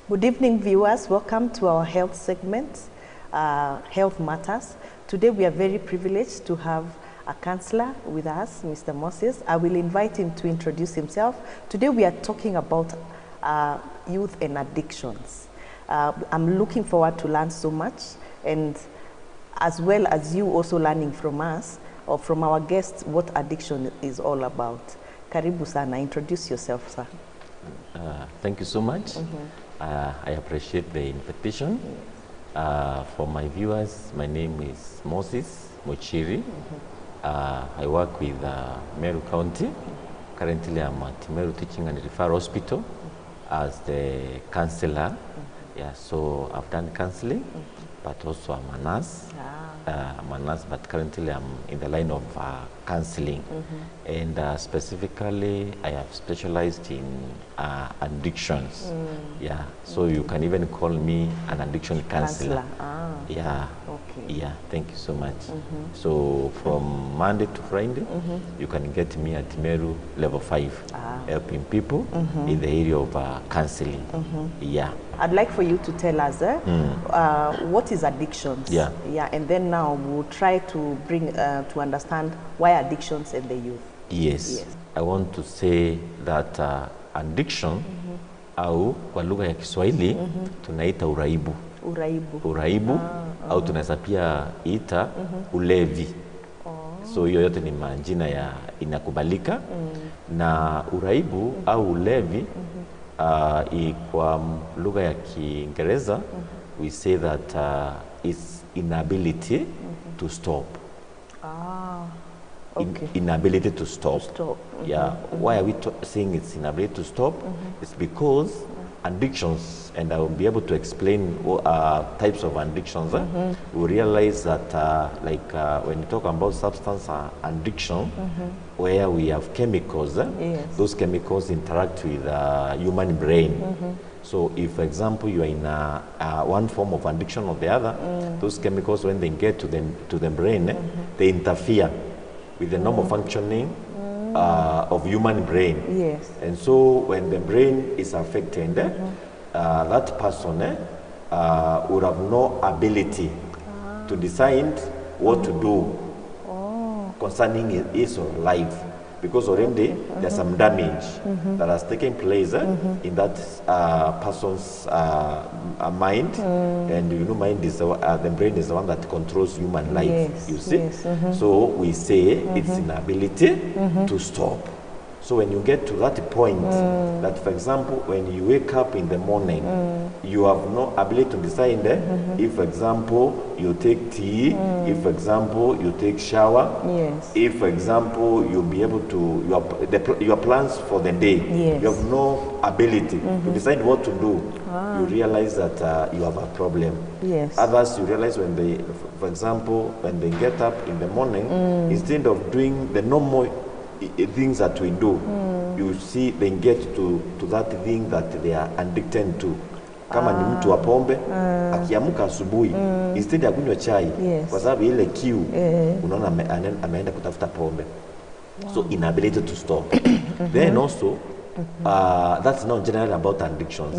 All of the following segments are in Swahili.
Good evening, viewers. Welcome to our health segment, Health Matters. Today we are very privileged to have a counselor with us, Mr. Moses. I will invite him to introduce himself. Today we are talking about youth and addictions. I'm looking forward to learn so much, and as well as you also learning from us or from our guests what addiction is all about. Karibu sana. Introduce yourself, sir. Thank you so much. I appreciate the invitation. For my viewers, my name is Moses Muchiri. I work with Meru County. Currently, I'm at Meru Teaching and Referral Hospital as the counselor. Yeah, so I've done counseling, but also I'm a nurse. I'm a nurse, but currently I'm in the line of counseling. And specifically, I have specialized in addictions. Yeah, so you can even call me an addiction counselor. Yeah. Okay. Yeah, thank you so much. So from Monday to Friday, you can get me at Meru level 5, helping people in the area of counseling. Yeah. I'd like for you to tell us what is addictions. Yeah. Yeah, and then now we'll try to bring to understand why addictions in the youth. Yes. I want to say that addiction au kwa lugha ya Kiswahili tunaita uraibu. Uraibu au tunaweza pia ita ulevi. So hiyo yote ni majina ya inakubalika. Na uraibu au ulevi kwa lugha ya Kiingereza we say that it's inability to stop. Okay. Inability to stop. Yeah. Why are we saying it's inability to stop? It's because addictions, and I will be able to explain types of addictions. We realize that when you talk about substance addiction, where we have chemicals, those chemicals interact with the human brain. So if, for example, you are in one form of addiction or the other, those chemicals, when they get to the brain, they interfere with the normal functioning of human brain. Yes. And so when the brain is affected, that person would have no ability to decide what to do concerning his or life. Because already there's some damage that has taken place in that person's mind, and you know, mind is the brain is the one that controls human life. Yes, you see, yes, so we say it's inability to stop. So when you get to that point, that for example, when you wake up in the morning, you have no ability to decide if, for example, you take tea, if, for example, you take shower, if, for example, you'll be able to, your plans for the day, you have no ability to decide what to do. You realize that you have a problem. Others, you realize when they, for example, when they get up in the morning, instead of doing the normal things that we do, you see they get to that thing that they are addicted to. Kama ni mtu wa pombe, akiamka asubuhi, instead ya kunywa chai, kwa sababu ile kiu, unaona ameenda kutafuta pombe. So inability to stop. Then also, that's not generally about addictions.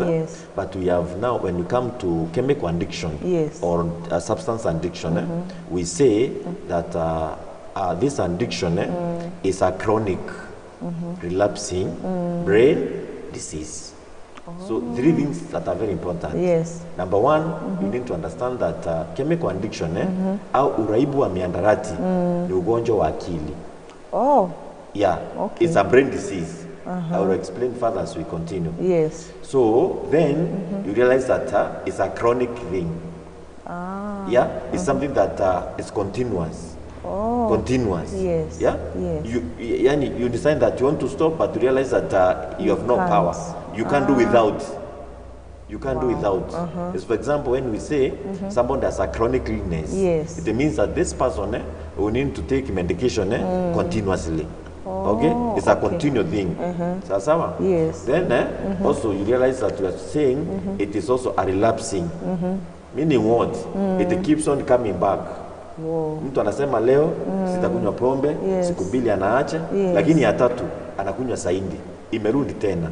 But we have now, when we come to chemical addiction or substance addiction, we say that this addiction is a chronic, relapsing brain disease. So 3 things that are very important. Number one, you need to understand that chemical addiction au uraibu wa miandarati ni ugonjwa wa akili. It's a brain disease. I will explain further as we continue. So then you realize that it's a chronic thing. It's something that is continuous. Continuous. You decide that you want to stop, but you realize that you have no power. You can't do without. You can't do without. For example, when we say someone has a chronic illness, it means that this person will need to take medication continuously. It's a continual thing. Then also you realize that you are saying it is also a relapsing. Meaning what? It keeps on coming back. Mtu anasema leo sitakunywa pombe, siku mbili anaacha, lakini ya tatu anakunywa saindi, imerudi tena.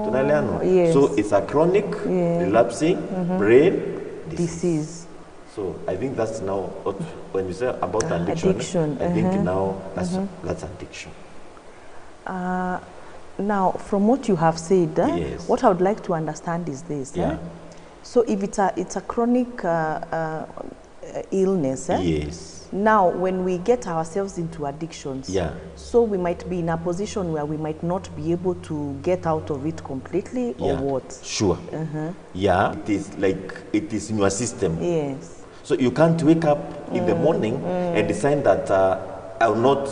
Tunaelewana? Yes. So it's a chronic, relapsing brain disease. So I think that's now when you say about addiction, I think now that's addiction. Now, from what you have said, yes. what I would like to understand is this. So if it's a chronic illness, yes. Now, when we get ourselves into addictions, so we might be in a position where we might not be able to get out of it completely, or what? Sure. Yeah, it is like it is in your system. Yes. So you can't wake up in the morning and decide that I'll not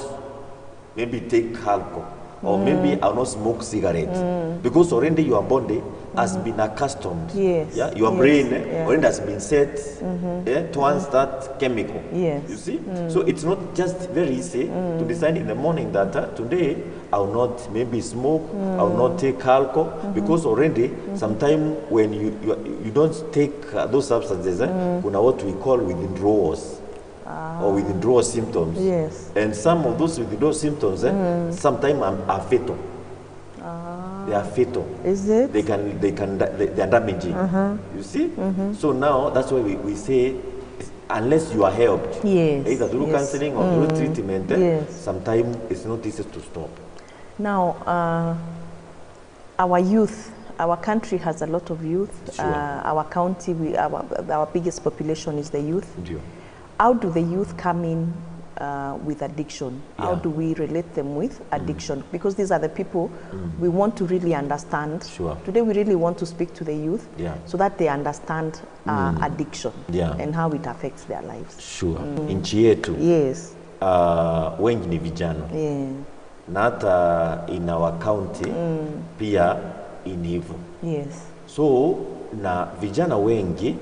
maybe take alcohol or maybe I'll not smoke cigarettes because already your body has been accustomed. Yes. Yeah, your brain already has been set towards that chemical. Yes. You see? So it's not just very easy to decide in the morning that today I'll not maybe smoke, I'll not take alcohol because already sometimes when you don't take those substances, kuna what we call withdrawals. Or withdrawal symptoms. Yes. And some of those withdrawal symptoms sometimes are fatal. They are fatal. Is it? They are damaging. You see? So now that's why we say unless you are helped, either through counseling or through treatment, sometimes it's not easy to stop. Now, our youth, our country has a lot of youth. Sure. Our county, our biggest population is the youth. Sure. How do the youth come in with addiction? How do we relate them with addiction? Because these are the people we want to really understand. Sure. Today we really want to speak to the youth so that they understand addiction and how it affects their lives. Sure. Nchi yetu wengi ni vijana. Na hata in our county pia in hivyo. Yes. So na vijana wengi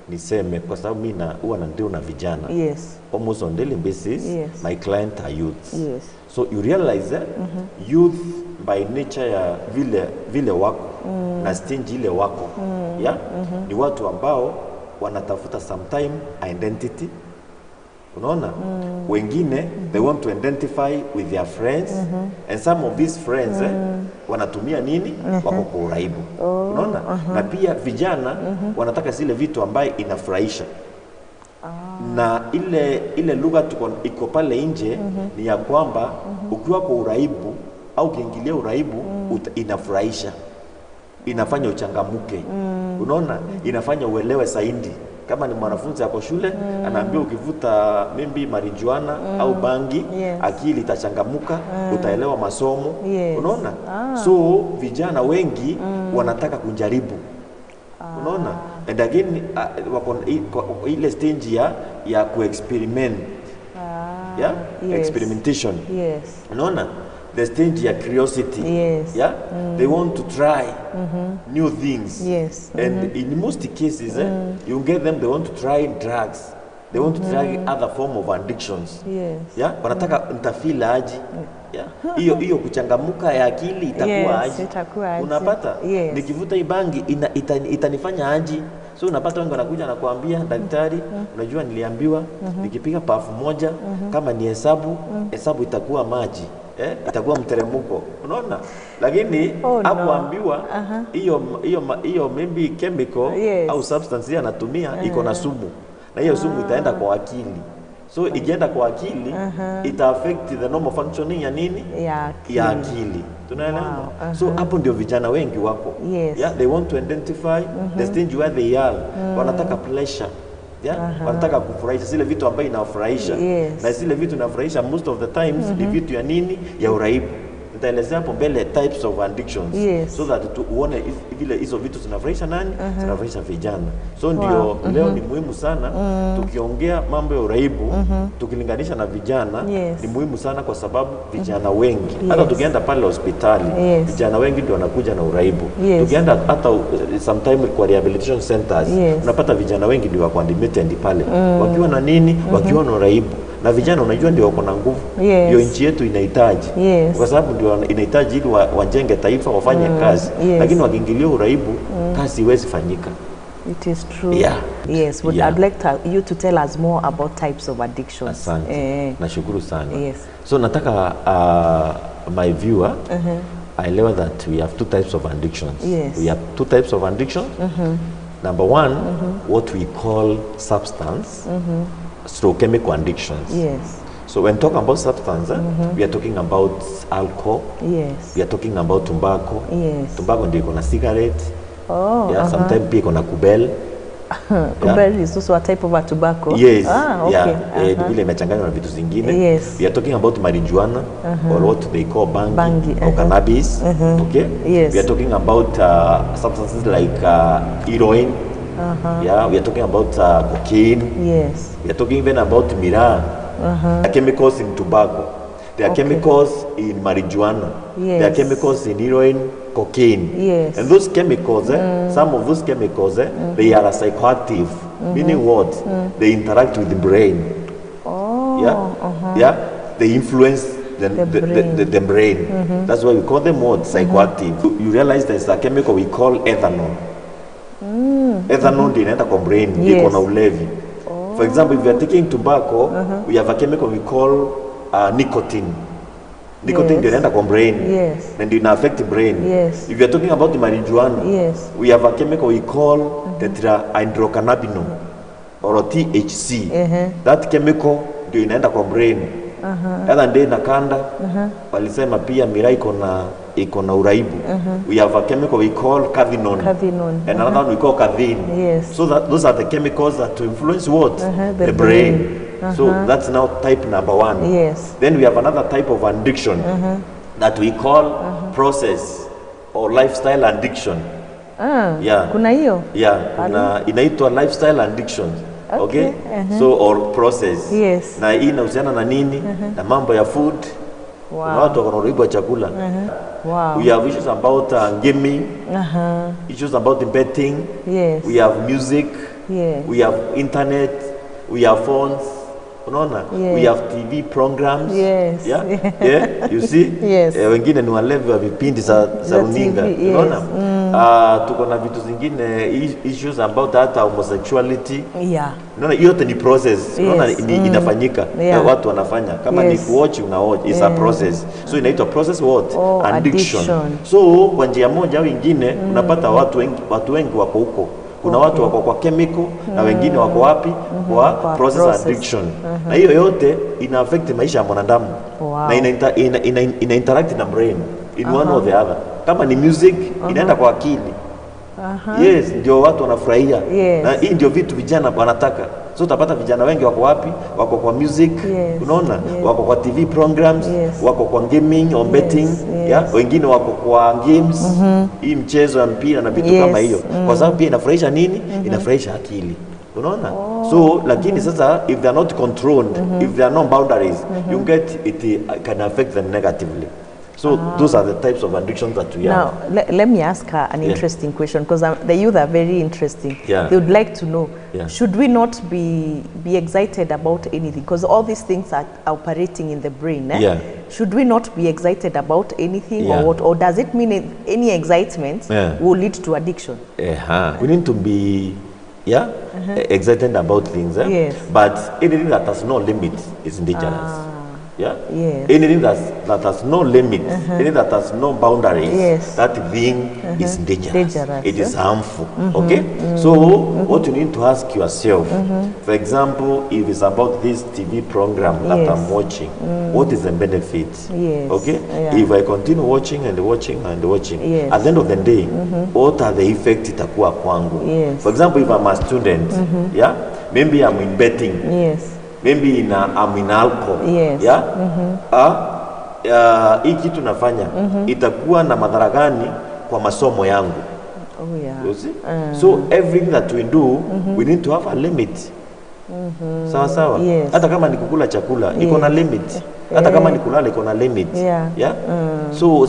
niseme kwa sababu mimi huwa ndio na vijana. Yes. Almost on daily basis my client are youths. Yes. So you realize that youth by nature ya vile wako na stage ile wako ni watu ambao wanatafuta sometime identity. Unaona? Wengine they want to identify with their friends and some of these friends wanatumia nini? Wako kwa uraibu. Unaona? Na pia vijana wanataka zile vitu ambaye inafurahisha. Na ile lugha iko pale nje ni ya kwamba ukiwa kwa uraibu au ukiingilia uraibu inafurahisha. Inafanya uchangamuke. Unaona? Inafanya uelewe zaidi. Kama ni mwanafunzi yako shule anaambia ukivuta maybe marijuana au bangi akili itachangamuka, utaelewa masomo. Unaona? So vijana wengi wanataka kujaribu. Unaona? And again wako ile stage ya kuexperiment. Experimentation. Yes. Unaona? The stage ya curiosity. Yes. They want to try new things. Yes. And in most cases, you get them, they want to try drugs. They want to try other form of addictions. Yes. Wanataka nitafeel aje. Hiyo kuchangamuka ya akili itakuwa aje. Unapata? Nikivuta hii bangi itanifanya aje. So unapata wengi wanakuja na kuambia daktari, unajua niliambiwa nikipiga pafu moja kama ni hesabu itakuwa maji. Itakuwa mteremuko. Unaona? Lakini hakuambiwa hiyo maybe chemical au substance anatumia iko na sumu. Na hiyo sumu itaenda kwa akili. So ikienda kwa akili ita affect the normal functioning ya nini? Ya akili. Tunaelewa? So hapo ndio vijana wengi wako. They want to identify the stage where they are. Wanataka pleasure. Wanataka kufurahisha zile vitu ambayo inafurahisha. Na zile vitu inafurahisha most of the times ni vitu ya nini? Ya uraibu. Nitaelezea hapo mbele types of addictions so that uone vile hizo vitu zinafurahisha nani? Zinafurahisha vijana. So ndio leo ni muhimu sana tukiongea mambo ya uraibu tukilinganisha na vijana ni muhimu sana kwa sababu vijana wengi hata tukienda pale hospitali vijana wengi ndio wanakuja na uraibu. Tukienda hata sometime kwa rehabilitation centers unapata vijana wengi ndio wako admitted pale wakiwa na nini? Wakiwa na uraibu. Na vijana unajua ndio wako na nguvu. Ndio nchi yetu inahitaji. Kwa sababu ndio inahitaji ili wajenge taifa wafanye kazi. Lakini wakiingilia uraibu kazi iwezi fanyika. It is true. Yes, but I'd like you to tell us more about types of addictions. Asante. Nashukuru sana. So nataka my viewer I learned that we have two types of addictions. Yes. We have two types of addiction. Number one, what we call substance, stroke chemical addictions. Yes. So when talking about substance, we are talking about alcohol. Yes. We are talking about tobacco. Yes. Tobacco ndio iko na cigarette. Oh. Yeah, sometimes pia iko na kubel. Kubel is also a type of a tobacco. Yes. Okay. Yeah. Ile imechanganywa na vitu zingine. Yes. We are talking about marijuana or what they call bangi or cannabis. Okay. Yes. We are talking about substances like heroin. Yeah. We are talking about cocaine. Yes. We are talking even about miraa. There are chemicals in tobacco. There are chemicals in marijuana. Yes. There are chemicals in heroin, cocaine. Yes. And those chemicals, some of those chemicals, they are psychoactive. Meaning what? They interact with the brain. Oh. Yeah. Yeah. They influence the brain. That's why we call them what? Psychoactive. You realize there's a chemical we call ethanol. Ethanol inaenda kwa brain, iko na ulevi. For example, if you are taking tobacco, we have a chemical we call nicotine. Nicotine ndio inaenda kwa brain. Yes. And it affects the brain. Yes. If you are talking about the marijuana, Yes. we have a chemical we call tetrahydrocannabinol or THC. That chemical ndio inaenda kwa brain. Other day nakanda walisema pia miraa iko na uraibu. We have a chemical we call cathinone. And another one we call cathine. Yes. So those are the chemicals that influence what? The brain. So that's now type number one. Yes. Then we have another type of addiction that we call process or lifestyle addiction. Yeah. Kuna hiyo? Yeah, inaitwa lifestyle addiction. Okay? So or process. Yes. Na hii inahusiana na nini? Na mambo ya food. Wow. Na watu wako na uraibu wa chakula. Wow. We have issues about gaming. Issues about betting. Yes. We have music. Yes. We have internet. We have phones. Unaona? Yes. We have TV programs. Yes. Yeah? Yeah? You see? Yes. Wengine ni walevi wa vipindi za runinga. TV, Unaona? yes. Tuko na vitu zingine issues about hata homosexuality. Yeah. Unaona, hiyo yote ni process. Unaona, inafanyika. Yeah. Watu wanafanya. Kama ni kuwatch unawatch. It's a process. So inaitwa process what? Addiction. So kwa njia moja au nyingine unapata watu wengi wako huko. Kuna watu wako kwa chemical na wengine wako wapi? Kwa process addiction. Na hiyo yote ina affect maisha ya mwanadamu. Na ina interact na brain in one or the other. Kama ni music inaenda kwa akili. Yes, ndio watu wanafurahia. Yes. Na hii ndio vitu vijana wanataka. So utapata vijana wengi wako wapi? Wako kwa music, unaona? Wako kwa TV programs, wako kwa gaming or betting, yeah? Wengine wako kwa games, hii mchezo ya mpira na vitu kama hiyo. Kwa sababu pia inafurahisha nini? Inafurahisha akili. Unaona? So lakini sasa if they are not controlled, if there are no boundaries, you get it can affect them negatively. So those are the types of addictions that we have. Now, let me ask her an interesting question, because the youth are very interesting. Yeah. They would like to know, Yeah. should we not be excited about anything? Because all these things are operating in the brain. Yeah. Should we not be excited about anything, Yeah. or what? Or does it mean any excitement will lead to addiction? We need to be excited about things. Yes. But anything that has no limit is dangerous. Yeah. Yes. Anything that has no limit, anything that has no boundaries, that thing is dangerous. It is harmful. Okay. So what you need to ask yourself, for example, if it's about this TV program that I'm watching, what is the benefit? Yes. Okay. Yeah. If I continue watching and watching and watching, Yes. at the end of the day, what are the effects itakuwa kwangu? Yes. For example, if I'm a student, yeah, maybe I'm in betting. Yes. Maybe I'm in alcohol. Yes. Yeah? Hii kitu nafanya itakuwa na madhara gani kwa masomo yangu? Oh yeah. You see? So everything that we do, we need to have a limit. Sawa sawa. Yes. Hata kama ni kukula chakula iko na limit. Hata kama ni kulala iko na limit. Yeah? So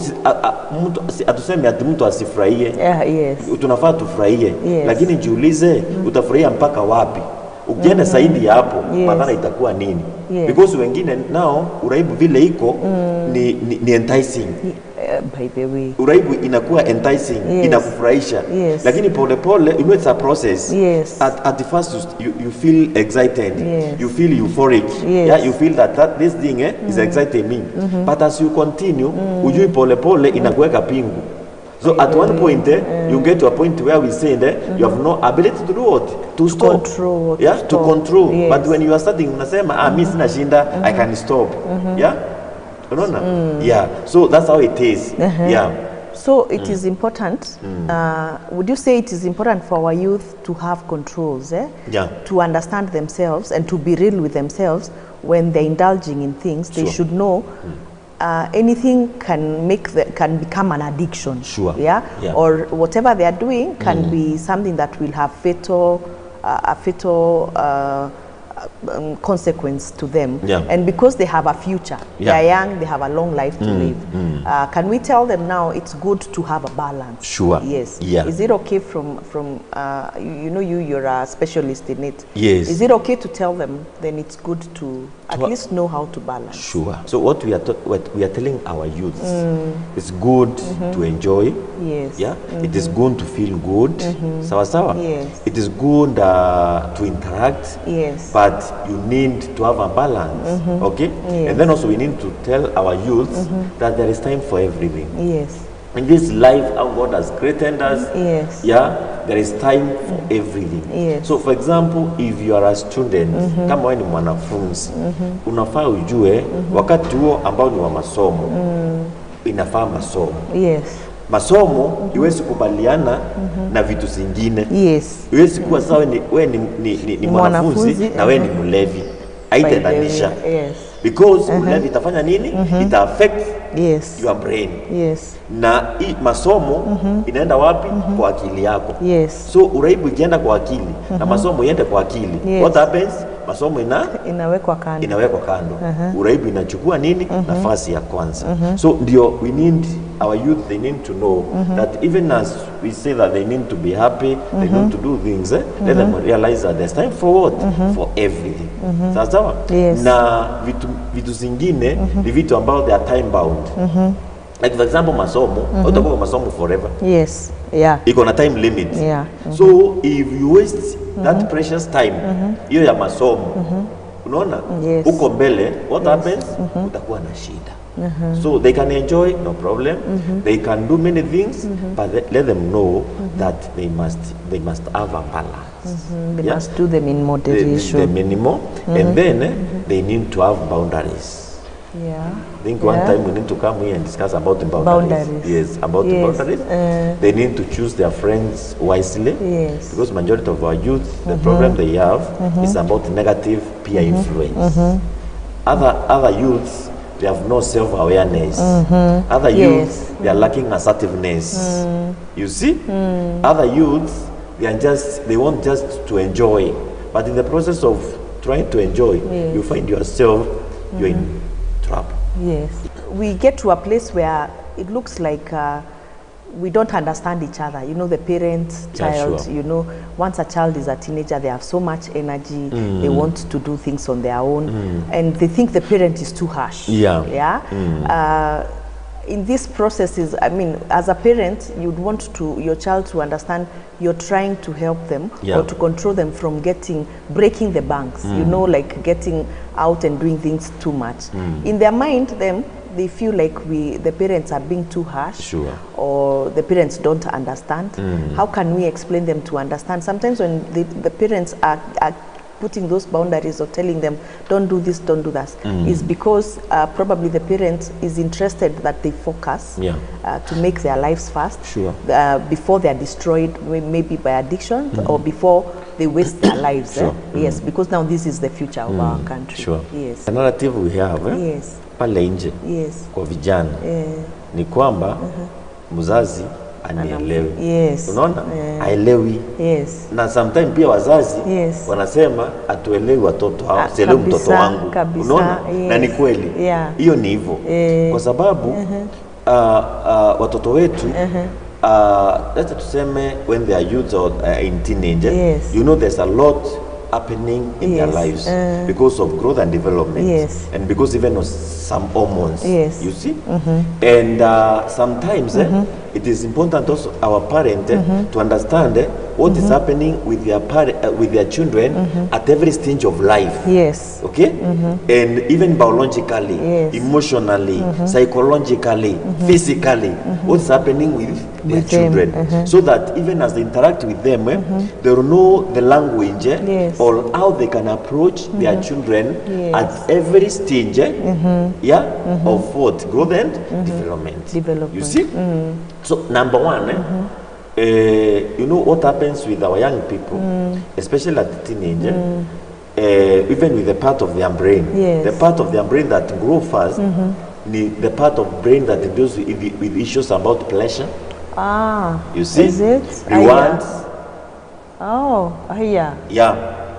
atuseme ati mtu asifurahie. Yes. Tunafaa tufurahie. Yes. Lakini jiulize utafurahia mpaka wapi? Ukienda zaidi ya hapo, madhara itakuwa nini? Because wengine now uraibu vile iko ni enticing. By the way, uraibu inakuwa enticing, inakufurahisha. Lakini pole pole, you know, it's a process. At the first you feel excited, you feel euphoric, you feel that this thing is exciting me. But as you continue, ujui pole pole inakuweka pingu. So at one point, you get to a point where we say that you have no ability to do what? To stop. Control. To control. But when you are starting, unasema, mimi sina shinda, I can stop. So that's how it is. So it is important. Would you say it is important for our youth to have controls, to understand themselves and to be real with themselves when they're indulging in things? They should know anything can become an addiction. Or whatever they are doing can be something that will have a fatal consequence to them. And because they have a future, they are young, they have a long life to live. Can we tell them now it's good to have a balance? Yes. Is it okay from you're a specialist in it? Is it okay to tell them then it's good to at least know how to balance? So what we are telling our youth, it's good to enjoy. It is good to feel good. Sawa. It is good to interact. But you need to have a balance. Okay? And then also we need to tell our youth that there is time for everything. In this life, how God has created us, there is time for everything. So for example, if you are a student, kama wewe ni mwanafunzi, unafaa ujue wakati huo ambao ni wa masomo, inafaa masomo. Masomo iwezi kubaliana na vitu zingine. Iwezi kuwa sawa wewe ni mwanafunzi na wewe ni mlevi. Haitanisha. Because ulevi itafanya nini? Ita affect your brain. Na masomo inaenda wapi? Kwa akili yako. So uraibu ikienda kwa akili na masomo iende kwa akili. What happens? Masomo inawekwa kando. Uraibu inachukua nini? Nafasi ya kwanza. So ndio we need our youth, they need to know that even as we say that they need to be happy, they need to do things, let them realize that there's time for what? For everything. Sawa? Na vitu zingine ni vitu ambao they are time bound. Like for example, masomo, utakuwa masomo forever. Iko na time limit. So if you waste that precious time, hiyo ya masomo, unaona? Uko mbele, what happens? Utakuwa na shida. So they can enjoy, no problem. They can do many things, but let them know that they must have a balance. They must do them in moderation. The minimum, and then they need to have boundaries. I think one time we need to come here and discuss about the boundaries. Yes, about the boundaries. They need to choose their friends wisely. Because majority of our youth, the problem they have is about negative peer influence. Other youths, they have no self-awareness. Other youths, they are lacking assertiveness. You see? Other youths, they want just to enjoy. But in the process of trying to enjoy, you find yourself, you're in trouble. We get to a place where it looks like we don't understand each other. You know, the parent, child, you know, once a child is a teenager, they have so much energy, they want to do things on their own, and they think the parent is too harsh. In these processes, I mean, as a parent, you'd want your child to understand you're trying to help them or to control them from breaking the banks, you know, like getting out and doing things too much. In their mind, they feel like the parents are being too harsh, or the parents don't understand. How can we explain them to understand? Sometimes when the parents are putting those boundaries or telling them don't do this, don't do that, is because probably the parent is interested that they focus to make their lives fast before they are destroyed, maybe by addiction, or before they waste their lives. Yes, because now this is the future of our country. Yes. The narrative we have pale nje kwa vijana ni kwamba mzazi anielewi. Unaona? Haelewi. Na sometimes pia wazazi wanasema atuelewi watoto hao, sielewi mtoto wangu. Unaona? Na ni kweli. Hiyo ni hivyo. Kwa sababu watoto wetu let's tuseme when they are youth or in teenager, you know there's a lot happening in their lives because of growth and development, and because even of some hormones, you see. And sometimes it is important also our parent to understand what is happening with their children at every stage of life. Okay, and even biologically, emotionally, psychologically, physically, what is happening with their children, so that even as they interact with them, they will know the language or how they can approach their children at every stage of what growth and development. You see. So number one, you know what happens with our young people, especially at the teenager, even with the part of their brain, the part of their brain that grow fast, the part of brain that deals with issues about pleasure. You see, is it? Rewards.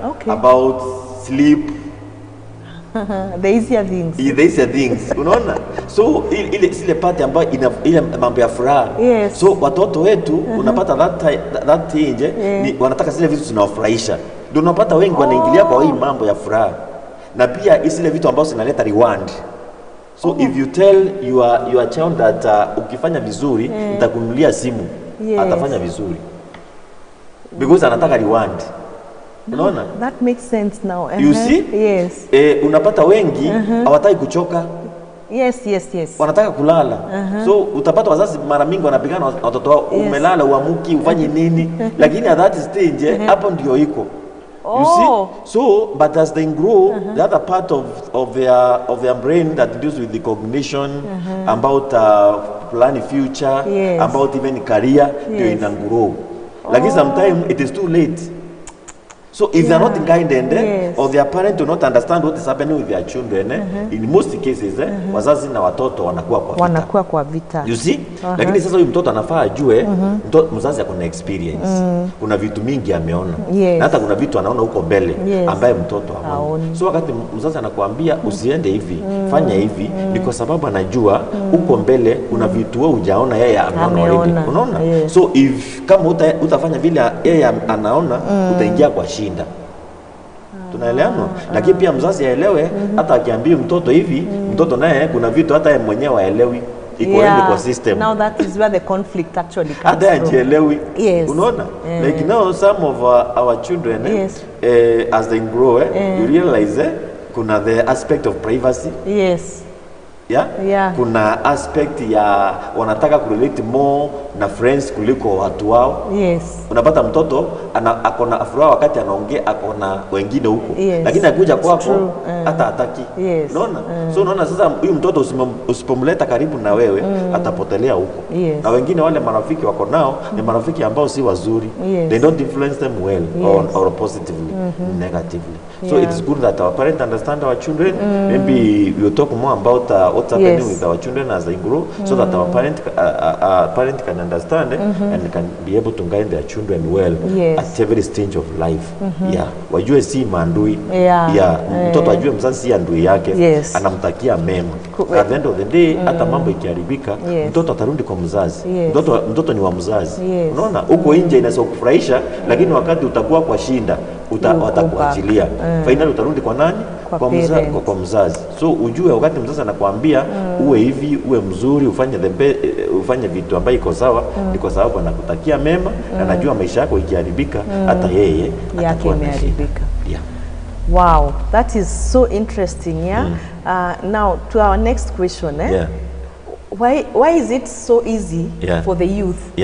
Okay. About sleep. The easier things. The easier things. Unaona? So ile part ambayo ile mambo ya furaha. So watoto wetu unapata that age ni wanataka zile vitu zinawafurahisha. Ndio unapata wengi wanaingilia kwa hii mambo ya furaha. Na pia zile vitu ambazo zinaleta reward. So if you tell your child that ukifanya vizuri nitakununulia simu, atafanya vizuri. Because anataka reward. Unaona? That makes sense now. You see? Unapata wengi hawataki kuchoka. Yes. Wanataka kulala. So utapata wazazi mara mingi wanapigana watoto wao, umelala uamuki ufanye nini? Lakini at that stage hapo ndio iko. You see? So, but as they grow, the other part of their brain that deals with the cognition, about planning future, about even career, they in grow. Like sometimes it is too late. So if they are not guided, or their parents do not understand what is happening with their children, in most cases, wazazi na watoto wanakuwa kwa vita. You see? Lakini sasa huyu mtoto anafaa ajue, mzazi akona experience. Kuna vitu mingi ameona. Na hata kuna vitu anaona huko mbele ambaye mtoto haoni. So wakati mzazi anakuambia usiende hivi, fanya hivi, ni kwa sababu anajua huko mbele kuna vitu wewe hujaona yeye ameona. Unaona? So if kama utafanya vile yeye anaona, utaingia kwa shida. Tunaelewana? Lakini pia mzazi aelewe, hata akiambia mtoto hivi, mtoto naye kuna vitu hata yeye mwenyewe haelewi. Iko kwa system. Now that is where the conflict actually comes hata hajielewi. Unaona? Like now some of our children as they grow, you realize kuna the aspect of privacy. Kuna aspect ya wanataka kurelate more na friends kuliko watu wao. Unapata mtoto akona furaha wakati anaongea akona wengine huko. Lakini akuja kwako hata hataki. Unaona? So unaona sasa huyu mtoto usipomleta karibu na wewe atapotelea huko. Na wengine wale marafiki wako nao ni marafiki ambao si wazuri. They don't influence them well or positively, negatively. So it is good that our parents understand our children. Maybe we'll talk more about what's happening with our children as they grow, so that our parent can understand and can be able to guide their children well at every stage of life. Wajue si maandui. Mtoto ajue mzazi si andui yake, anamtakia mema. At the end of the day, hata mambo ikiharibika, mtoto atarudi kwa mzazi. Mtoto ni wa mzazi. Unaona? Huko nje inaweza kufurahisha, lakini wakati utakuwa kwa shinda, watakuachilia. Finally utarudi kwa nani? Kwa mzazi. So ujue wakati mzazi anakuambia uwe hivi, uwe mzuri, ufanye vitu ambayo iko sawa, ni kwa sababu anakutakia mema na anajua maisha yako ikiharibika hata yeye atakuwa imeharibika. Wow, that is so interesting. Now to our next question. Why is it so easy for the youth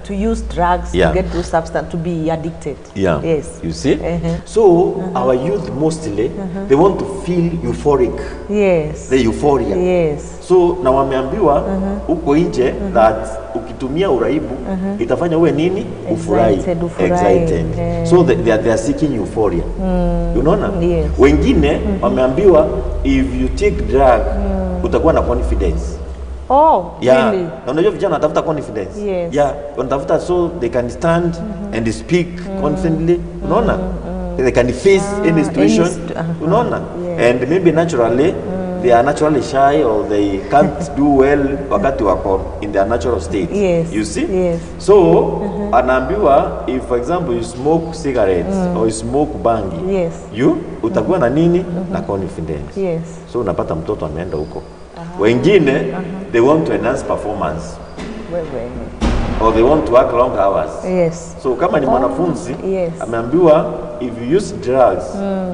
to use drugs, to get those substances, to be addicted? You see? So our youth mostly, they want to feel euphoric. The euphoria. So na wameambiwa huko nje that ukitumia uraibu itafanya uwe nini? Ufurahi. Excited. So they are seeking euphoria. Unaona? Wengine wameambiwa if you take drug utakuwa na confidence. Really? Na unajua vijana wanatafuta confidence. Wanatafuta so they can stand and speak confidently. Unaona? They can face any situation. Unaona? And maybe naturally they are naturally shy or they can't do well wakati wako in their natural state. Yes. You see? Yes. So anaambiwa if for example you smoke cigarettes or you smoke bangi, yes, you utakuwa na nini? Na confidence. Yes. So unapata mtoto ameenda huko. Wengine they want to enhance performance. Or they want to work long hours. Yes. So kama ni mwanafunzi yes, ameambiwa if you use drugs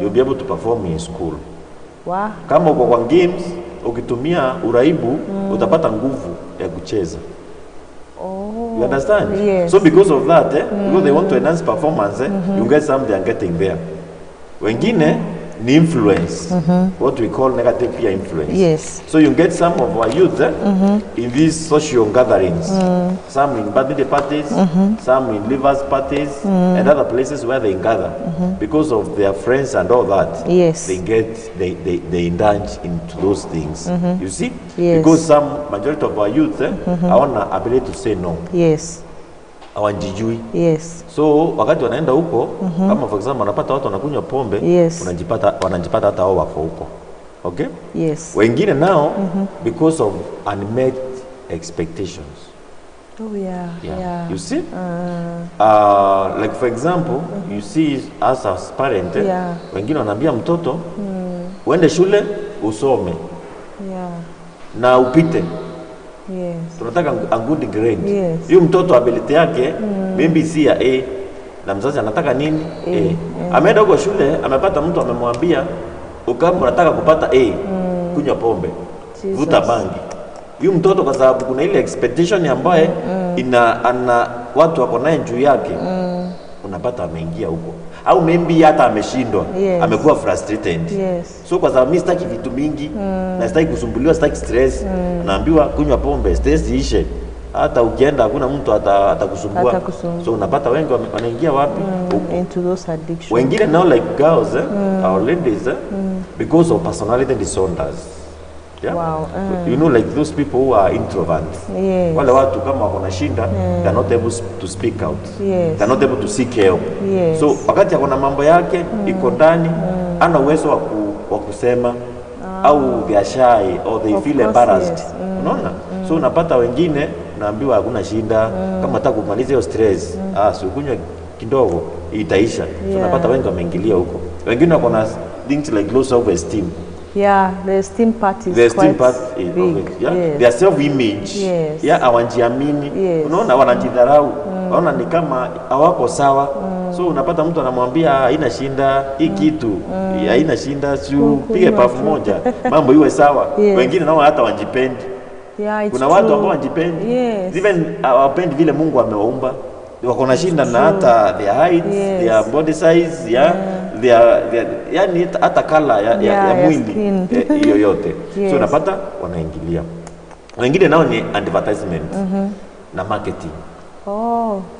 you'll be able to perform in school. Wow. Kama uko kwa games ukitumia uraibu utapata nguvu ya kucheza. You understand? Yes. So because of that, because they want to enhance performance, you get some they are getting there. Wengine ni influence, what we call negative peer influence. Yes. So you get some of our youth in these social gatherings, some in birthday parties, some in livers parties, and other places where they gather. Because of their friends and all that, yes, they indulge into those things. You see? Yes. Because some majority of our youth hawana ability to say no. Yes. Hawajijui. Yes. So wakati wanaenda huko kama for example wanapata watu wanakunywa pombe, yes, wanajipata hata wao wako huko. Okay? Yes. Wengine now because of unmet expectations. Oh yeah. Yeah. You see? Like for example, you see us as parent, wengine wanaambia mtoto uende shule usome. Yeah. Na upite. Yes. Tunataka a good grade. Yes. Huyu mtoto ability yake maybe si ya A na mzazi anataka nini? A. Ameenda huko shule, amepata mtu amemwambia kama unataka kupata A, kunywa pombe, vuta bangi. Huyu mtoto kwa sababu kuna ile expectation ambaye ana watu wako naye juu yake, unapata ameingia huko. Au maybe hata ameshindwa, amekuwa frustrated. Yes. So kwa sababu mimi sitaki vitu mingi, na sitaki kusumbuliwa, sitaki stress, naambiwa kunywa pombe, stress ishe. Hata ukienda hakuna mtu atakusumbua. So unapata wengi wanaingia wapi? Into those addictions. Wengine now like girls, our ladies, because of personality disorders. Yeah? Wow. You know, like those people who are introverts. Yes. Wale watu kama wako na shida, they're not able to speak out. Yes. They're not able to seek help. Yes. So wakati yako na mambo yake iko ndani, ana uwezo wa kusema au they are shy or they feel embarrassed. Yes. Unaona? So unapata wengine naambiwa hakuna shida, kama nataka kumaliza hiyo stress, si ukunywe kidogo itaisha. So unapata wengi wameingilia huko. Wengine wako na things like low self esteem. Yeah, the esteem part is the esteem quite part is big. Yeah? Yes. Their self-image. Yes. Yeah, hawajiamini. Yes. Unaona wanajidharau. Unaona ni kama hawako sawa. So unapata mtu anamwambia haina shinda, hii kitu haina shinda, pige pafu moja, mambo iwe sawa. Yes. Wengine nao hata wajipendi. Yeah, it's kuna true. watu ambao wajipendi. Yes. Even hawapendi vile Mungu amewaumba. Wako na shinda na hata their height, their body size, yani hata color ya mwili yoyote. Yes. So unapata wanaingilia. Wengine nao ni advertisement na marketing.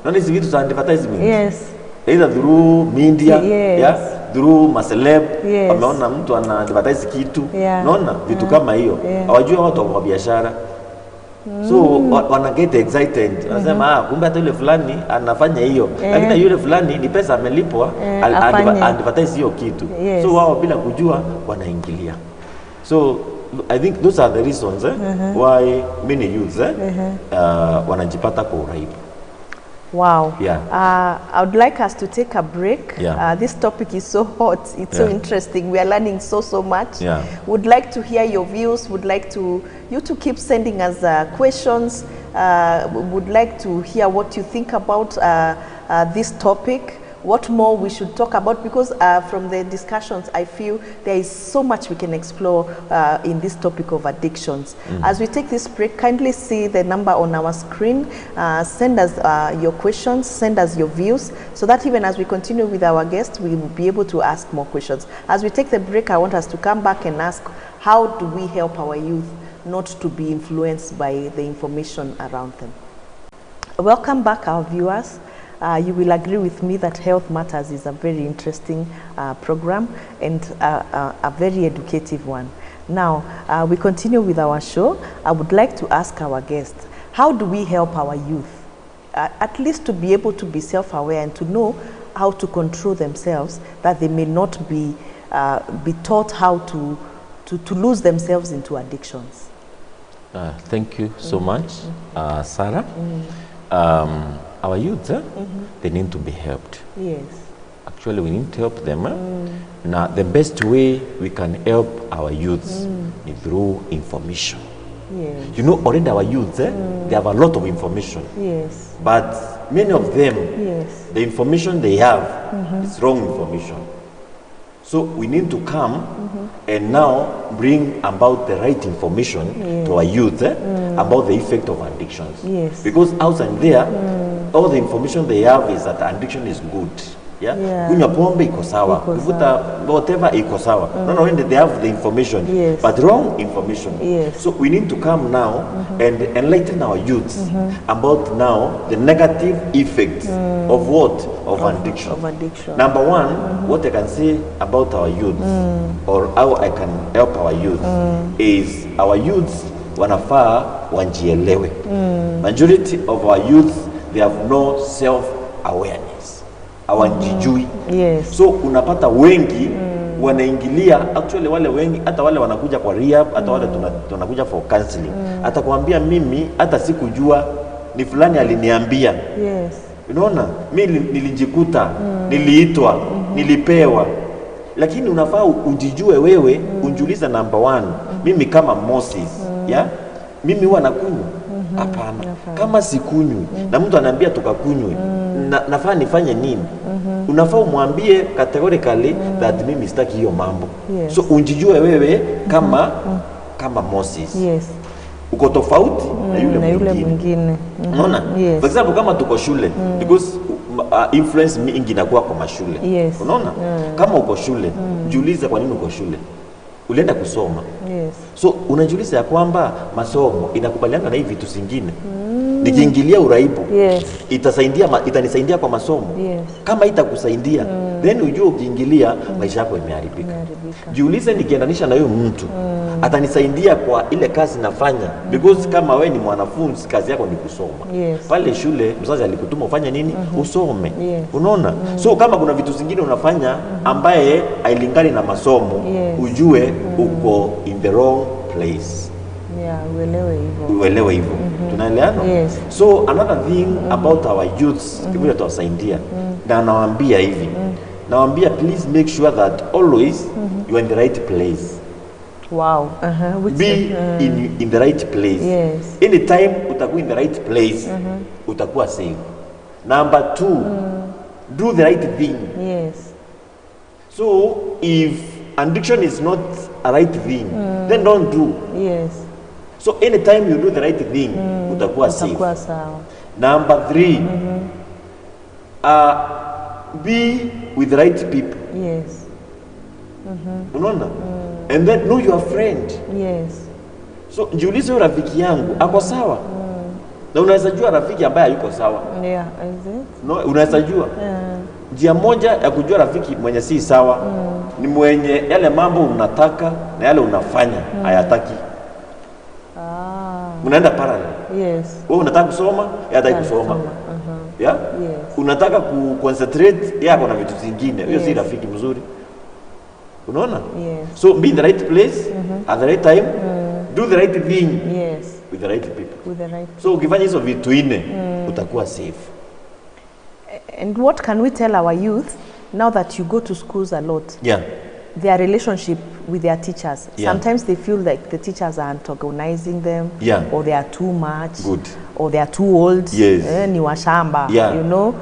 Nani hizi vitu za advertisement? Yes. Either through media, yes, through maceleb, yes, wameona mtu ana advertise kitu, unaona vitu kama hiyo. Hawajua watu wa biashara. So wana get excited. Wanasema kumbe hata yule fulani anafanya hiyo. Lakini yule fulani ni pesa amelipwa advertise hiyo kitu. Yes. So wao bila kujua wanaingilia. So I think those are the reasons why many youths wanajipata kwa uraibu. Wow. Yeah. I would like us to take a break. Yeah. This topic is so hot. It's so interesting. We are learning so much. Yeah. Would like to hear your views. Would like you to keep sending us questions. Would like to hear what you think about this topic. What more we should talk about, because from the discussions I feel there is so much we can explore in this topic of addictions. As we take this break, kindly see the number on our screen. Send us your questions, send us your views, so that even as we continue with our guests, we will be able to ask more questions. As we take the break, I want us to come back and ask, how do we help our youth not to be influenced by the information around them? Welcome back, our viewers. You will agree with me that Health Matters is a very interesting program and a very educative one. Now, we continue with our show. I would like to ask our guests, how do we help our youth, at least to be able to be self-aware and to know how to control themselves, that they may not be taught how to to lose themselves into addictions? Thank you so much, Sarah. Our youth, they need to be helped. Yes. Actually, we need to help them. Now, the best way we can help our youths is through information. Yes. You know, already our youth, they have a lot of information. Yes. But many of them, yes, the information they have is wrong information. So we need to come and now bring about the right information to our youth about the effect of addictions. Yes. Because outside there, all the information they have is that addiction is good. Yeah? Kunywa pombe iko sawa. Kuvuta whatever iko sawa. No, when they have the information, but wrong information. Yes. So we need to come now and enlighten our youths about now the negative effects of what? Of addiction. Of addiction. Number one, what I can say about our youths or how I can help our youth is our youths wanafaa wanjielewe. Majority of our youth, they have no self-awareness. Hawanjijui. Yes. So unapata wengi wanaingilia, actually wale wengi, hata wale wanakuja kwa rehab, hata wale tunakuja for counseling. Hata kuambia mimi, hata sikujua, ni fulani aliniambia. Yes. Unaona, mimi nilijikuta, niliitwa, nilipewa. Lakini unafaa ujijue wewe, unjuliza number one, mimi kama Moses, mimi huwa nakunywa? Hapana. Kama sikunywi, na mtu ananiambia tukakunywe, nafaa nifanye nini? Unafaa umwambie categorically that mimi sitaki hiyo mambo. Yes. So unjijue wewe kama Moses. Yes. Uko tofauti na yule mwingine. Unaona? Yes. For example, kama tuko shule, because influence mingi inakuwa kwa mashule. Yes. Unaona? Kama uko shule, jiulize kwa nini uko shule. Ulienda kusoma. Yes. So unajiuliza ya kwamba masomo inakubaliana na hivi vitu zingine. Nikiingilia uraibu, itanisaidia kwa masomo. Yes. Kama itakusaidia, then ujue ukiingilia maisha yako imeharibika. Jiulize nikiendanisha na huyo mtu, atanisaidia kwa ile kazi nafanya. Because kama we ni mwanafunzi, kazi yako ni kusoma. Yes. Pale shule mzazi alikutuma ufanye nini? Usome. Yes. Unaona? So kama kuna vitu zingine unafanya ambaye hailingani na masomo, ujue uko in the wrong place. Uelewe hivyo. Tunaelewana? Yes. So another thing about our youths, kiburi tutawasaidia. Na nawaambia hivi. Nawaambia please make sure that always you are in the right place. Wow. Be in the right place. Yes. Anytime utakuwa in the right place, utakuwa safe. Number two, do the right thing. Yes. So if addiction is not a right thing, then don't do. Yes. So anytime you do the right thing, utakuwa safe. Sawa. Number three, be with the right people. Yes. Unaona? And then know your friend. Yes. So jiulize rafiki yangu ako sawa? Na unaweza jua rafiki ambaye hayuko sawa. Yeah, is it? No, unaweza jua. Njia moja ya kujua rafiki mwenye si sawa ni mwenye yale mambo unataka na yale unafanya hayataki. Unaenda parallel. Yes. Wewe unataka kusoma, yeye hataki kusoma. Yeah? Yes. Unataka kuconcentrate, yeye ako na vitu zingine. Hiyo si rafiki mzuri. Unaona? Yes. So be in the right place at the right time. Do the right thing. Yes. With the right people. With the right. So ukifanya hizo vitu nne, utakuwa safe. And what can we tell our youth now that you go to schools a lot? Yeah. Their relationship with their teachers. Yeah. Sometimes they feel like the teachers are antagonizing them, or they are too much, or they are too old. Yes. Ni washamba. Yeah. You know,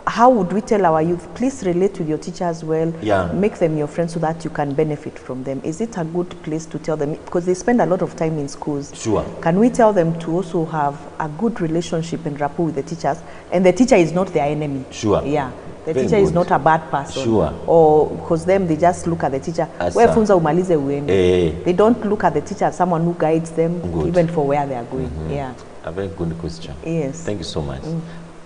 how would we tell our youth, please relate with your teachers well, make them your friends so that you can benefit from them? Is it a good place to tell them? Because they spend a lot of time in schools. Sure. Can we tell them to also have a good relationship and rapport with the teachers? And the teacher is not their enemy. Sure. Yeah. The Very teacher good. is not a bad person. Sure. Or because them, they just look at the teacher. Funza umalize uende. They don't look at the teacher as someone who guides them, even for where they are going. Yeah. A very good question. Yes. Thank you so much.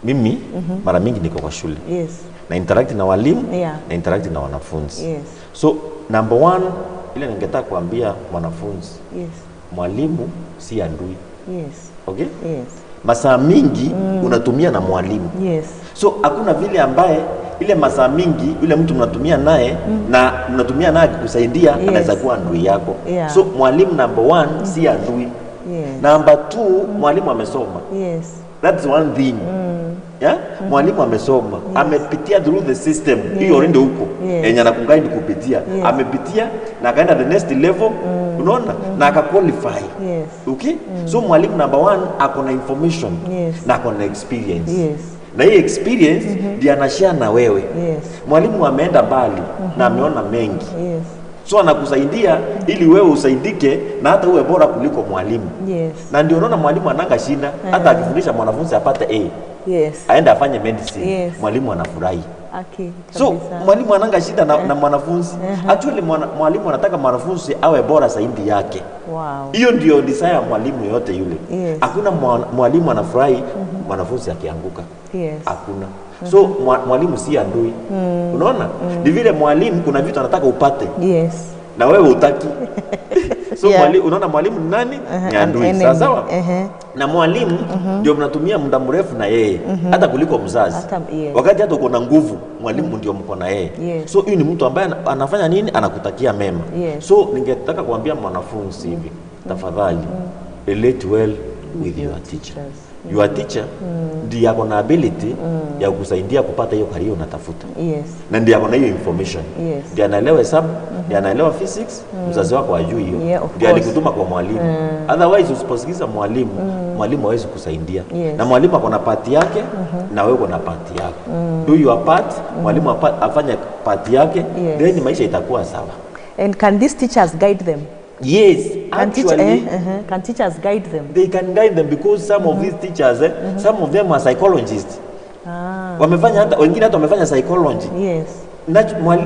Mimi, mara mingi niko kwa shule. Yes. Na interact na walimu, na interact na wanafunzi. Yes. So, number one, ile ningetaka kuambia wanafunzi. Yes. Mwalimu si adui. Yes. Okay? Yes. Masaa mingi unatumia na mwalimu. Yes. So hakuna vile ambaye ile masaa mingi yule mtu mnatumia naye na mnatumia naye kusaidia anaweza kuwa adui yako. So mwalimu number 1 si adui. Number 2, mwalimu amesoma. That's one thing. Mwalimu amesoma, amepitia through the system. Hiyo ndio huko. Yenye anakungaidi kupitia. Amepitia na akaenda the next level. Unaona? Na akaqualify. Okay? So mwalimu number 1 ako na information na ako na experience. Na hii experience ndiye anashare na wewe. Mwalimu ameenda mbali na ameona mengi. So anakusaidia ili wewe usaidike na hata uwe bora kuliko mwalimu. Na ndio unaona mwalimu ananga shinda hata akifundisha mwanafunzi apate A. Aende afanye medicine. Mwalimu anafurahi. So mwalimu ananga shida na mwanafunzi. Actually mwalimu anataka mwanafunzi awe bora zaidi yake. Hiyo ndio desire ya mwalimu yote yule. Hakuna mwalimu anafurahi mwanafunzi akianguka. Hakuna. So mwalimu si adui. Unaona? Ni vile mwalimu kuna vitu anataka upate. Na wewe utaki. So unaona mwalimu ni nani? Ni adui. Sawa? Na mwalimu ndio mnatumia muda mrefu na yeye hata kuliko mzazi. Wakati hata uko na nguvu, mwalimu ndio mko na yeye. So huyu ni mtu ambaye anafanya nini? Anakutakia mema. So ningetaka kuambia mwanafunzi hivi, tafadhali relate well with your teacher. Your teacher ndiye ako na ability ya kukusaidia kupata hiyo career unatafuta. Na ndiye ako na hiyo information. Ndiye anaelewa hesabu, ndiye anaelewa physics, mzazi wako hajui hiyo. Ndiye alikutuma kwa mwalimu. Otherwise usiposikiza mwalimu, mwalimu hawezi kusaidia. Na mwalimu ako na part yake na wewe uko na part yako. Do your part, mwalimu afanye part yake, then maisha itakuwa sawa. And can these teachers guide them? Yes, actually, can teachers guide them? They can guide them because some of these teachers, some of them are psychologists. Wamefanya hata wengine hata wamefanya psychology.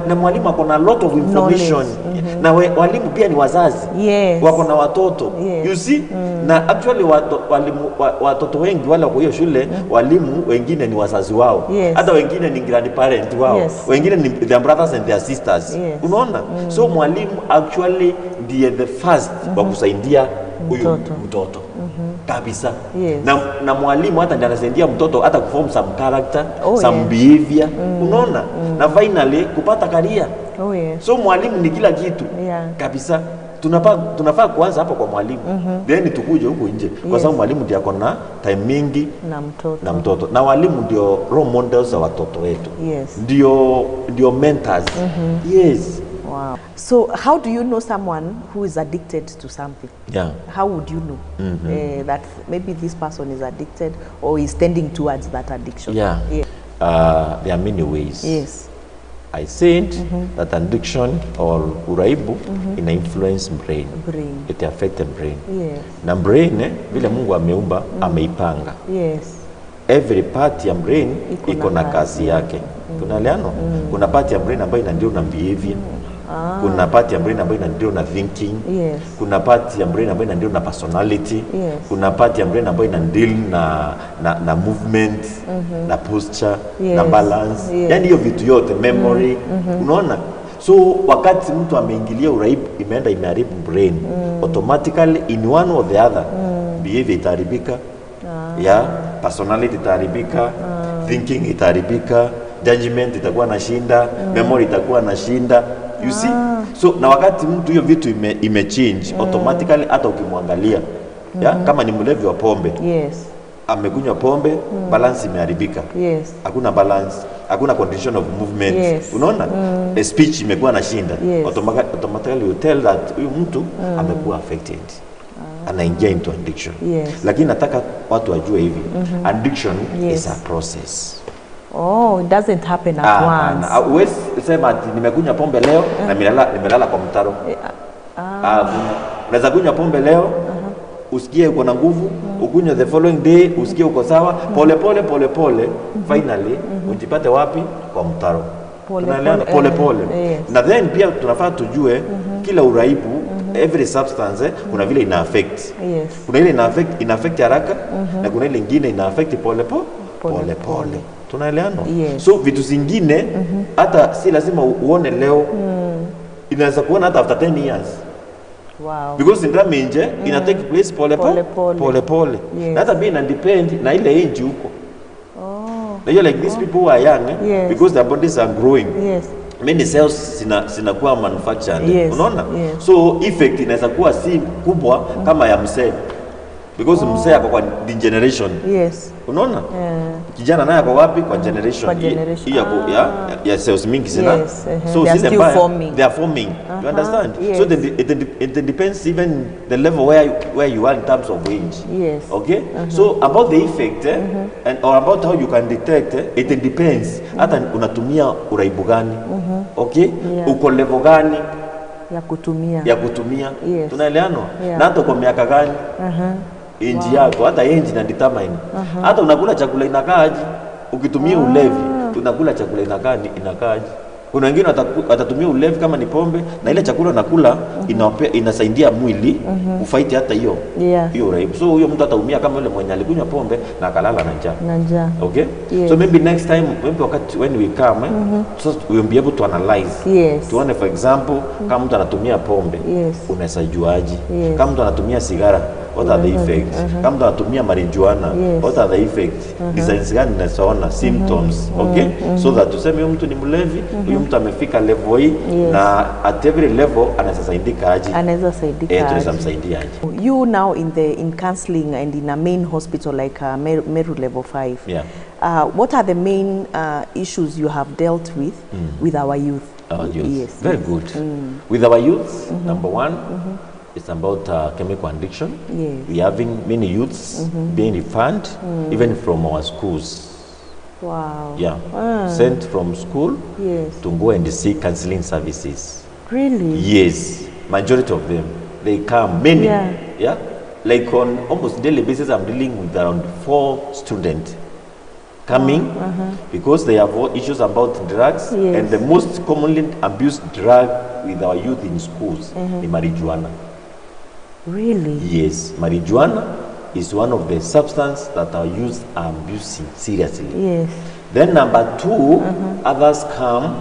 Na mwalimu ako na lot of information. Na walimu pia ni wazazi. Wako na watoto. You see? Na actually watoto wengi wale kwa hiyo shule, walimu wengine ni wazazi wao. Hata wengine ni grandparent wao. Wengine ni their brothers and their sisters. Unaona? So mwalimu actually ndiye the first wa kusaidia huyu mtoto. Kabisa. Na mwalimu hata ndiye anasaidia mtoto hata kuform some character, some behavior. Unaona? Na finally kupata career. So mwalimu ni kila kitu. Kabisa. Tunafaa kuanza hapa kwa mwalimu. Then tukuje huko nje. Kwa sababu mwalimu ndiye ako na time mingi na mtoto. Na walimu ndio role models wa watoto wetu. Ndio mentors. Wow. So how do you know someone who is addicted to something? How would you know that maybe this person is addicted or is tending towards that addiction? There are many ways. I said that addiction or uraibu ina influence brain. It affects the brain. Na brain vile Mungu ameumba ameipanga. Every part ya brain iko na kazi yake. Tunaeleano? Kuna part ya brain ambayo inadeal na behavior. Kuna part ya brain ambayo inadeal na thinking. Kuna part ya brain ambayo inadeal na personality. Kuna part ya brain ambayo inadeal na movement, na posture, na balance. Yani hiyo vitu yote, memory. Unaona? So wakati mtu ameingilia uraibu imeenda imeharibu brain, automatically in one or the other behavior itaribika. Personality itaribika, thinking itaribika, judgment itakuwa na shinda, memory itakuwa na shinda. You see? So na wakati mtu hiyo vitu imechange automatically hata ukimwangalia kama ni mlevi wa pombe. Amekunywa pombe, balance imeharibika. Hakuna balance, hakuna condition of movement. Unaona? Speech imekuwa na shinda. Automatically you tell that huyu mtu amekuwa affected. Anaingia into addiction. Lakini nataka watu wajue hivi. Addiction is a process. It doesn't happen at once. Uwezi sema ati nimekunywa pombe leo na nimelala kwa mtaro. Unaweza kunywa pombe leo, usikie uko na nguvu, ukunywe the following day, usikie uko sawa, pole pole, finally ujipate wapi? Kwa mtaro. Pole pole. Na then pia tunafaa tujue kila uraibu, every substance kuna vile ina affect. Kuna ile ina affect haraka na kuna ile nyingine ina affect pole pole. Tunaelewana? So vitu zingine hata si lazima uone leo, inaweza kuona hata after 10 years. Because in damage ina take place pole pole. Na hata pia ina depend na ile age huko. like these people who are young, because their bodies are growing. Yes. Many cells zinakuwa manufactured. Yes. Unaona? Yes. So effect inaweza kuwa si kubwa kama ya mzee. Because mzee ako kwa degeneration. Yes. Unaona? Kijana naye ako wapi kwa generation. Hii ya cells mingi zina. Yes. So they are still forming. They are forming. You understand? Yes. So it depends even the level where you are in terms of age. Yes. Okay? So about the effect and or about how you can detect it depends. Hata unatumia uraibu gani. Okay? Uko level gani ya kutumia. Yes. Tunaelewana? Na hata kwa miaka gani? Inji yako, hata inji na determine. Hata unakula chakula inakaaje, ukitumia ulevi, unakula chakula inakaaje. Kuna wengine watatumia ulevi kama ni pombe, na ile chakula unakula inasaidia mwili ufight hata hiyo uraibu. So huyo mtu ataumia kama yule mwenye alikunywa pombe na akalala na njaa. Okay? So maybe next time, when we come, so we'll be able to analyze. Tuone for example, kama mtu anatumia pombe, unaweza juaje? Kama mtu anatumia sigara, what are the effects? Kama mtu anatumia marijuana, what are the effects? Designs gani nasaona, symptoms, okay? So that tuseme mtu ni mlevi, huyu mtu amefika level hii, na at every level anaweza saidika aje? Tunaweza msaidia aje? You now in counseling and in a main hospital like Meru level 5. What are the main issues you have dealt with our youth? Our youth. Very good. With our youth, number one, it's about chemical addiction. We are having many youths being referred even from our schools. Wow. Sent from school to go and seek counseling services. Really? Yes. Majority of them. They come, many. Like on almost daily basis, I'm dealing with around 4 students coming because they have issues about drugs, and the most commonly abused drug with our youth in schools is marijuana. Really? Yes, marijuana is one of the substances that our youth are abusing seriously. Then number 2, others come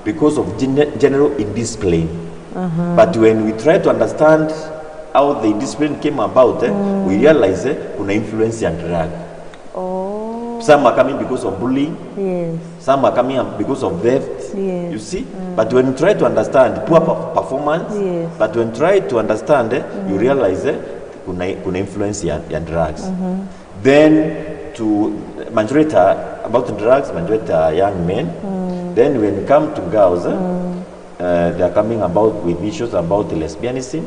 because of general indiscipline. But when we try to understand how the indiscipline came about, we realize kuna influence and drug. Some are coming because of bullying. Some are coming because of theft. You see? But when you try to understand poor performance, but when you try to understand, you realize kuna influence and drugs. Then to majority about drugs, majority are young men. Then when you come to girls, they are coming about with issues about lesbianism.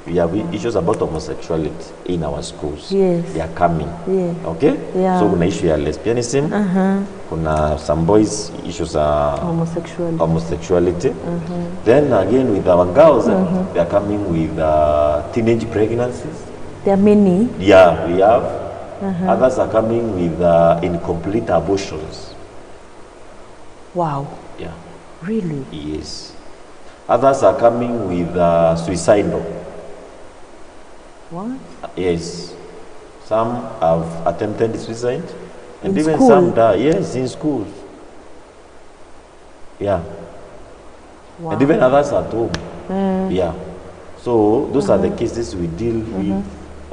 We have issues about homosexuality in our schools. They are coming. Okay? So kuna issue ya lesbianism. Kuna some boys issues are homosexuality. Then again with our girls, they are coming with teenage pregnancies. There are many. Yeah, we have. Others are coming with incomplete abortions. Wow. Yeah. Really? Yes. Others are coming with suicidal. What? Yes. Some have attempted suicide, and in even school? some die. Yes, in schools. Yeah. Wow. And even others at home. Yeah. So those are the cases we deal with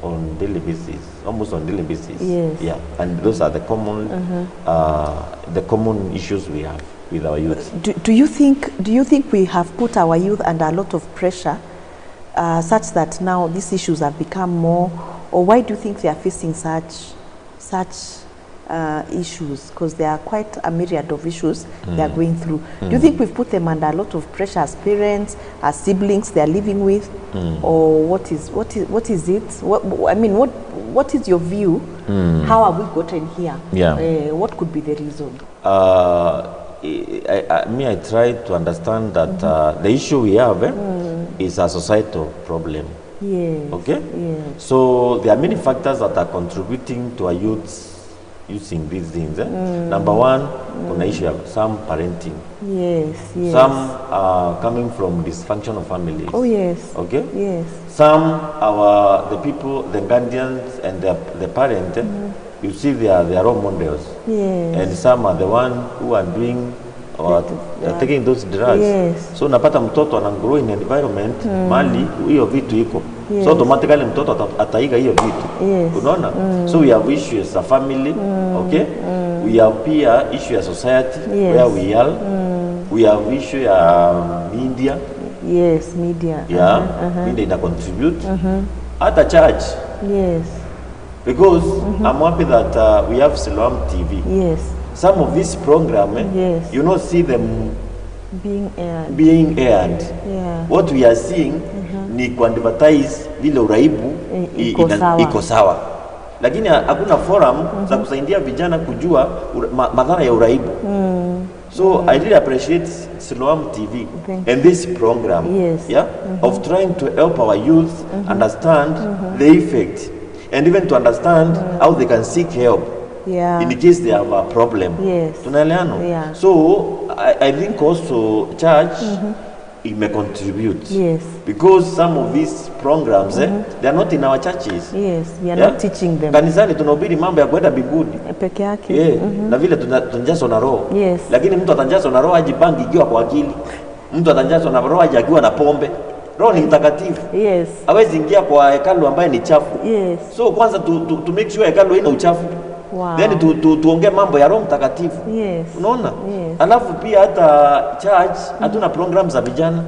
on daily basis, almost on daily basis. Yeah. And those are the common issues we have with our youth. Do you think we have put our youth under a lot of pressure, such that now these issues have become more, or why do you think they are facing such issues? Because there are quite a myriad of issues they are going through. Do you think we've put them under a lot of pressure as parents, as siblings they are living with, or what is it? What is your view? How have we gotten here? What could be the reason? I try to understand that the issue we have is a societal problem. Okay? So there are many factors that are contributing to our youths using these things. Number one, kuna issue of some parenting. Some are coming from dysfunctional families. Okay? Some are the people, the guardians and the parent, you see they are their role models. And some are the one who are doing or taking those drugs. So napata mtoto ana grow in an environment mali hiyo vitu iko. Yes. So automatically mtoto ataiga hiyo vitu. Yes. Unaona? So we have issues as a family, okay? We have peer issue as society, Yes. where we are. We have issue media. Yes, media. Yeah, media ina contribute. At a church. Yes. Because I'm happy that we have Siloam TV. Yes. Some of this program, Yes. you not see them being aired. Yeah. What we are seeing ni kuadvertise vile uraibu iko sawa. Lakini hakuna forum za kusaidia vijana kujua madhara ya uraibu. So I really appreciate Siloam TV and this program, of trying to help our youth understand the effect and even to understand how they can seek help in case they have a problem. Tunaelewana? So I think also church it may contribute. Because some of these programs they are not in our churches. We are not teaching them. Kanisani tunahubiri mambo ya kwenda mbinguni peke yake. Na vile tunajazwa na roho. Lakini mtu atanjazwa na roho ajipangi ikiwa kwa akili. Mtu atanjazwa na roho ajagiwa na pombe. Roho ni mtakatifu. Hawezi ingia kwa hekalu ambaye ni chafu. So kwanza to make sure hekalu haina uchafu. Then tuongee mambo ya roho mtakatifu. Unaona? Alafu pia hata church hatuna programs za vijana.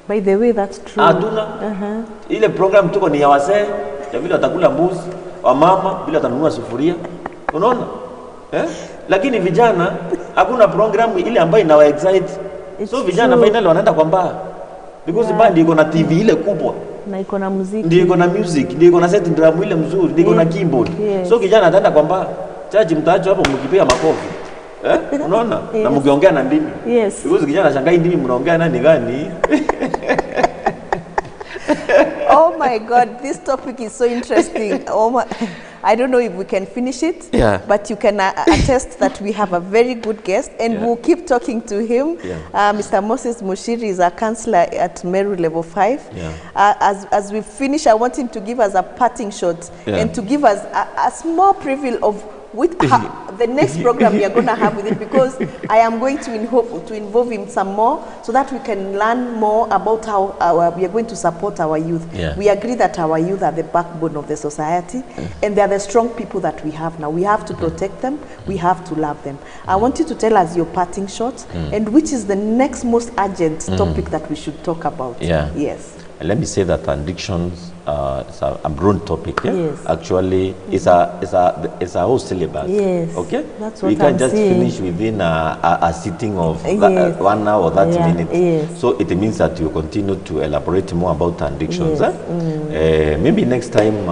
By the way, that's true. Hatuna. Ile program tuko ni ya wazee, ya vile watakula mbuzi, wa mama vile watanunua sufuria. Unaona? Lakini vijana hakuna program ile ambayo inawa excite. So vijana finally wanaenda kwa bar. Because bar ndio iko na TV ile kubwa. Na iko na muziki. Ndio iko na music, ndio iko na set drum ile mzuri, ndio iko na keyboard. So kijana ataenda kwa bar. Church mtaacho hapo mkipiga makofi. Unaona? Na mkiongea na ndimi. Because kijana shangai ndimi mnaongea nani gani? Oh my God, this topic is so interesting. I don't know if we can finish it, but you can attest that we have a very good guest, and we'll keep talking to him. Mr. Moses Muchiri is a counselor at Meru Level 5. As we finish, I want him to give us a parting shot and to give us a small preview of the next program we are going to have with him, because I am going to involve him some more so that we can learn more about how we are going to support our youth. We agree that our youth are the backbone of the society, and they are the strong people that we have now. We have to protect them. We have to love them. I want you to tell us your parting shots and which is the next most urgent topic that we should talk about. Yes. Let me say that addictions is a broad topic. Actually, it's a whole syllabus. Okay, that's what we can't I'm just saying. finish within a sitting of 1 hour or 30 minutes. So it means that you continue to elaborate more about addictions. Maybe next time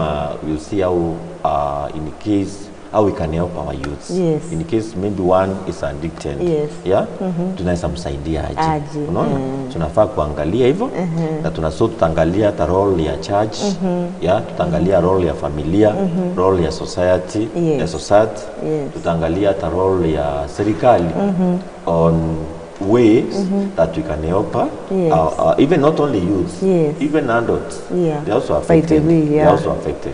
we'll see how, in case, how we can help our youths. In case maybe one is addicted. Tunaweza msaidia aje. Unaona? Tunafaa kuangalia hivyo. Na tutaangalia hata role ya church. Tutaangalia role ya familia, role ya society, tutaangalia hata role ya serikali on ways that we can help even not only youth, even adults. They also affected. They also affected.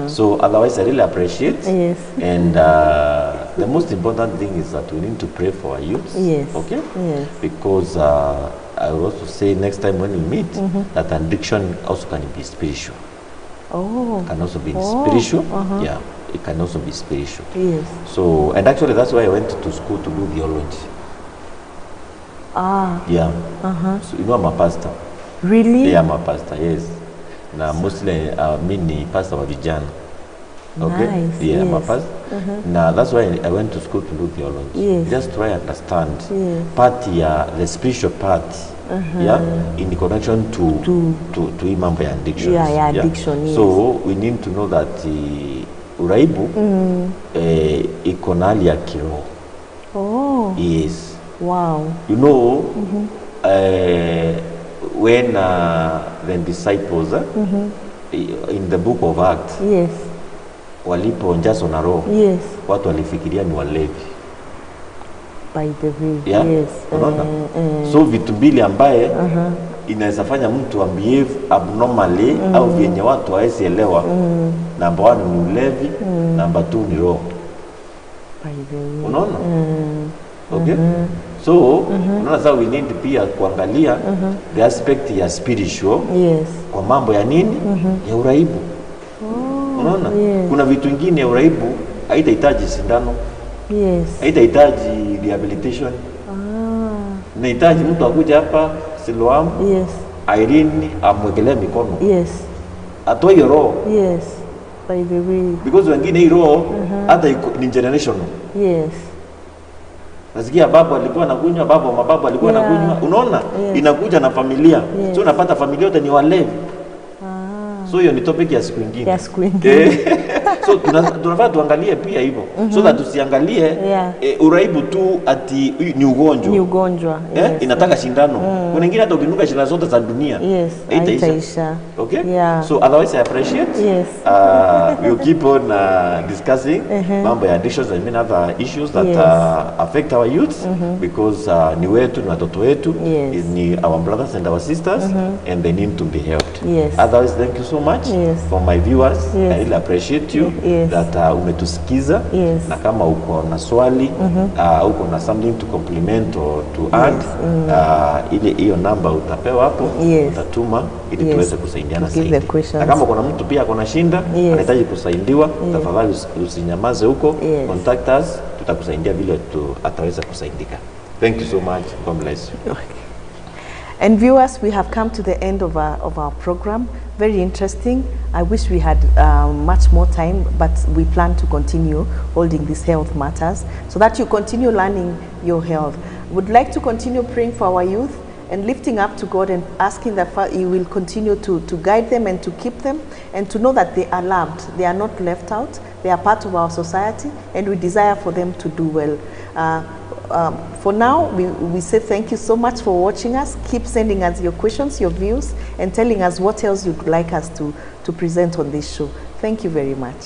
So otherwise, I really appreciate. And the most important thing is that we need to pray for our youth. Okay. Because I will also say next time when we meet that addiction also can be spiritual. Can also be spiritual. It can also be spiritual. So, and actually that's why I went to school to do theology. So, you know, I'm a pastor. Really? Yeah, I'm a pastor, yes. Now, mostly, ni pastor wa vijana. Okay? Nice. I'm a pastor. Now, that's why I went to school to do theology. Just try and understand part, the spiritual part, in connection to mambo ya addictions. Addiction, So, we need to know that uraibu, iko na hali ya kiroho. Yes. Wow. You know, when the disciples in the book of Acts, walipoonjazwa na roho, watu walifikiria ni walevi. By the way, unaona? So vitu mbili ambaye inaweza fanya mtu behave abnormally au vyenye watu hawaezi elewa. Number 1 ni ulevi, number 2 ni roho. By the way. Unaona? Okay? So unaona sasa we need pia kuangalia the aspect ya spiritual kwa mambo ya nini ya uraibu. Unaona kuna vitu vingine ya uraibu haitahitaji sindano, haitahitaji rehabilitation, inahitaji mtu akuja hapa Siloam, Irene amwekelee mikono, atoe hiyo roho, by the way, because wengine hii roho hata ni generational. Nasikia babu alikuwa anakunywa, babu mababu alikuwa anakunywa, unaona inakuja na familia, so unapata familia yote ni walevi. So hiyo ni topic ya siku nyingine. So tunafaa tuangalie pia hivyo, so that tusiangalie uraibu tu ati ni ugonjwa. Inataka shindano. Kuna wengine hata ukinuka shindano zote za dunia haitaisha. Okay? So otherwise I appreciate you keep on discussing mambo ya addictions and many other issues that affect our youth, because ni wetu, ni watoto wetu, ni our brothers and our sisters, and they need to be helped. Otherwise, thank you so much for my viewers. I really appreciate you that umetusikiza, na kama uko na swali uko na something to compliment or to add, ile hiyo namba utapewa hapo, utatuma ili tuweze kusaidiana zaidi. Na kama kuna mtu pia akona shinda anahitaji kusaidiwa, tafadhali usinyamaze huko, contact us, tutakusaidia vile ataweza kusaidika. Thank you so much. God bless you. And viewers, we have come to the end of our program. Very interesting. I wish we had much more time, but we plan to continue holding these health matters so that you continue learning your health. Would like to continue praying for our youth and lifting up to God and asking that He will continue to guide them and to keep them, and to know that they are loved. They are not left out. They are part of our society, and we desire for them to do well. For now, we say thank you so much for watching us. Keep sending us your questions, your views, and telling us what else you'd like us to present on this show. Thank you very much.